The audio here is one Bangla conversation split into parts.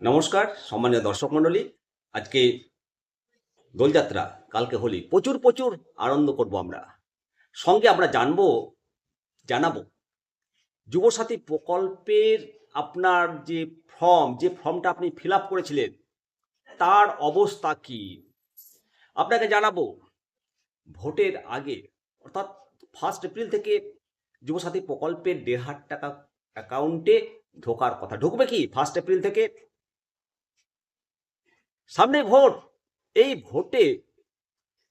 নমস্কার সম্মানীয় দর্শক মণ্ডলী। আজকে দোলযাত্রা, কালকে হোলি, প্রচুর প্রচুর আনন্দ করব আমরা। সঙ্গে আমরা জানাবো যুবসাথী প্রকল্পের আপনার যে ফর্মটা আপনি ফিল আপ করেছিলেন তার অবস্থা কি। আপনাকে জানাবো ভোটের আগে অর্থাৎ 1 এপ্রিল থেকে যুবসাথী প্রকল্পের 1,500 টাকা অ্যাকাউন্টে ঢোকার কথা। ঢুকবে কি 1 এপ্রিল থেকে? সামনে ভোট। এই ভোটে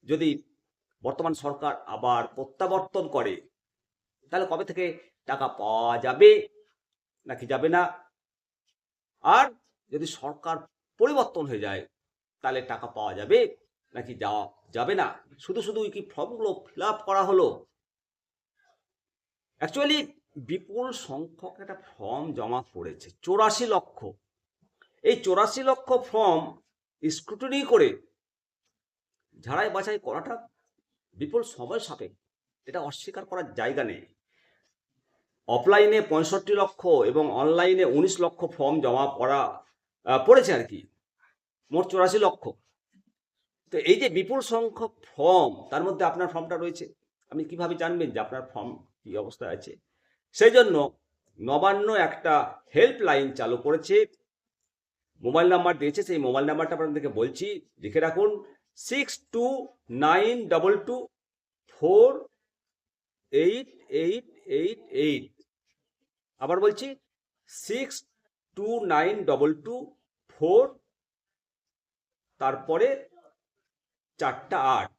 যদি বর্তমান সরকার আবার প্রত্যাবর্তন করে তাহলে কবে থেকে টাকা পাওয়া যাবে নাকি যাবে না? আর যদি সরকার পরিবর্তন হয়ে যায় তাহলে টাকা পাওয়া যাবে নাকি যাবে না? শুধু শুধু কি ফর্মগুলো ফিল আপ করা হলো? অ্যাকচুয়ালি বিপুল সংখ্যক একটা ফর্ম জমা পড়েছে, 84 লক্ষ। এই 84 লক্ষ ফর্ম স্ক্রুটিনি করে ঝাড়াই বাছাই করাটা বিপুল সময় সাপেক্ষ, এটা অস্বীকার করার জায়গা নেই। অফলাইনে 65 লক্ষ এবং অনলাইনে 19 লক্ষ ফর্ম জমা পড়েছে আর কি, মোট 84 লক্ষ। তো এই যে বিপুল সংখ্যক ফর্ম, তার মধ্যে আপনার ফর্মটা রয়েছে, আপনি কিভাবে জানবেন যে আপনার ফর্ম কি অবস্থায় আছে? সেই জন্য নবান্ন একটা হেল্পলাইন চালু করেছে, মোবাইল নাম্বার দিয়েছে। সেই মোবাইল নাম্বারটা আপনাদেরকে বলছি, লিখে রাখুন: 6292248888। আবার বলছি 629224, তারপরে 4টা 8।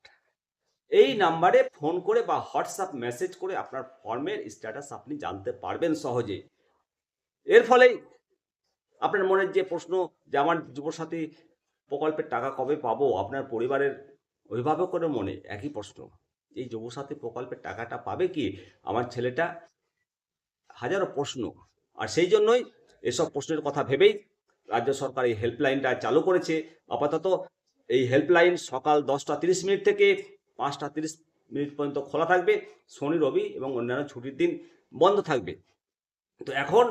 এই নাম্বারে ফোন করে বা হোয়াটসঅ্যাপ মেসেজ করে আপনার ফর্মের স্ট্যাটাস আপনি জানতে পারবেন সহজে। এর ফলে আপনার মনের যে প্রশ্ন যে আমার যুবসাথী প্রকল্পের টাকা কবে পাবো, আপনার পরিবারের অভিভাবকের মনে একই প্রশ্ন, এই যুবসাথী প্রকল্পের টাকাটা পাবে কি আমার ছেলেটা? হাজারো প্রশ্ন। আর সেই জন্যই এসব প্রশ্নের কথা ভেবেই রাজ্য সরকার এই হেল্পলাইনটা চালু করেছে। আপাতত এই হেল্পলাইন সকাল 10টা 30 মিনিট থেকে 5টা 30 মিনিট পর্যন্ত খোলা থাকবে, শনি রবি এবং অন্যান্য ছুটির দিন বন্ধ থাকবে। তো এখন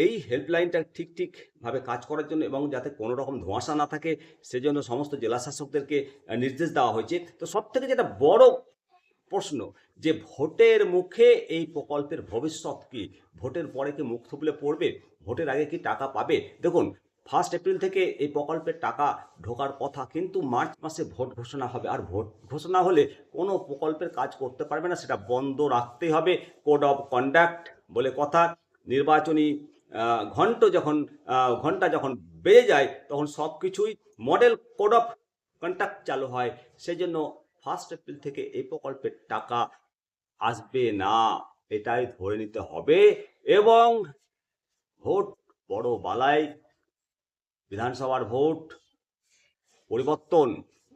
এই হেল্পলাইনটা ঠিকভাবে কাজ করার জন্য এবং যাতে কোনো রকম ধোঁয়াশা না থাকে সেজন্য সমস্ত জেলা শাসকদেরকে নির্দেশ দেওয়া হয়েছে। তো সবথেকে যেটা বড় প্রশ্ন, যে ভোটের মুখে এই প্রকল্পের ভবিষ্যৎ কি? ভোটের পরে কি মুখ থুবলে পড়বে? ভোটের আগে কি টাকা পাবে? দেখুন, 1 এপ্রিল থেকে এই প্রকল্পের টাকা ঢোকার কথা, কিন্তু মার্চ মাসে ভোট ঘোষণা হবে। আর ভোট ঘোষণা হলে কোনো প্রকল্পের কাজ করতে পারবে না, সেটা বন্ধ রাখতেই হবে। কোড অফ কন্ডাক্ট বলে কথা, নির্বাচনী ঘন্টা যখন বেজে যায় তখন সব কিছুই মডেল কোড অফ কন্ডাক্ট চালু হয়। সেই জন্য 1 এপ্রিল থেকে এই প্রকল্পের টাকা আসবে না, এটাই ধরে নিতে হবে। এবং ভোট বড় বালাই, বিধানসভার ভোট পরিবর্তন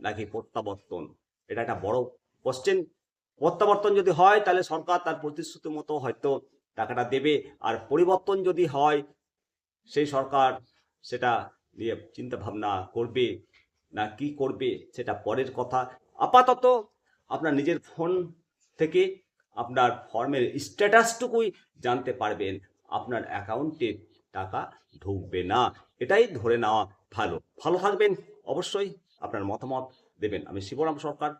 নাকি প্রত্যাবর্তন, এটা একটা বড় কোশ্চেন। প্রত্যাবর্তন যদি হয় তাহলে সরকার তার প্রতিশ্রুতি মতো হয়তো টাকাটা দেবে, আর পরিবর্তন যদি হয় সেই সরকার সেটা নিয়ে চিন্তা ভাবনা করবে না কি করবে সেটা পরের কথা। আপাতত আপনার নিজের ফোন থেকে আপনার ফর্মের স্ট্যাটাসটুকুই জানতে পারবেন, আপনার অ্যাকাউন্টে টাকা ঢুকবে না, এটাই ধরে নেওয়া ভালো। ভালো থাকবেন, অবশ্যই আপনার মতামত দেবেন। আমি শিবরাম সরকার।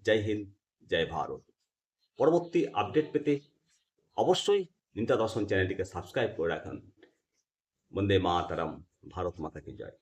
জয় হিন্দ, জয় ভারত। পরবর্তী আপডেট পেতে অবশ্যই নিত্যা দর্শন চ্যানেলটিকে সাবস্ক্রাইব করে রাখুন। বন্দে মাতরম। ভারত মাতা কি জয়।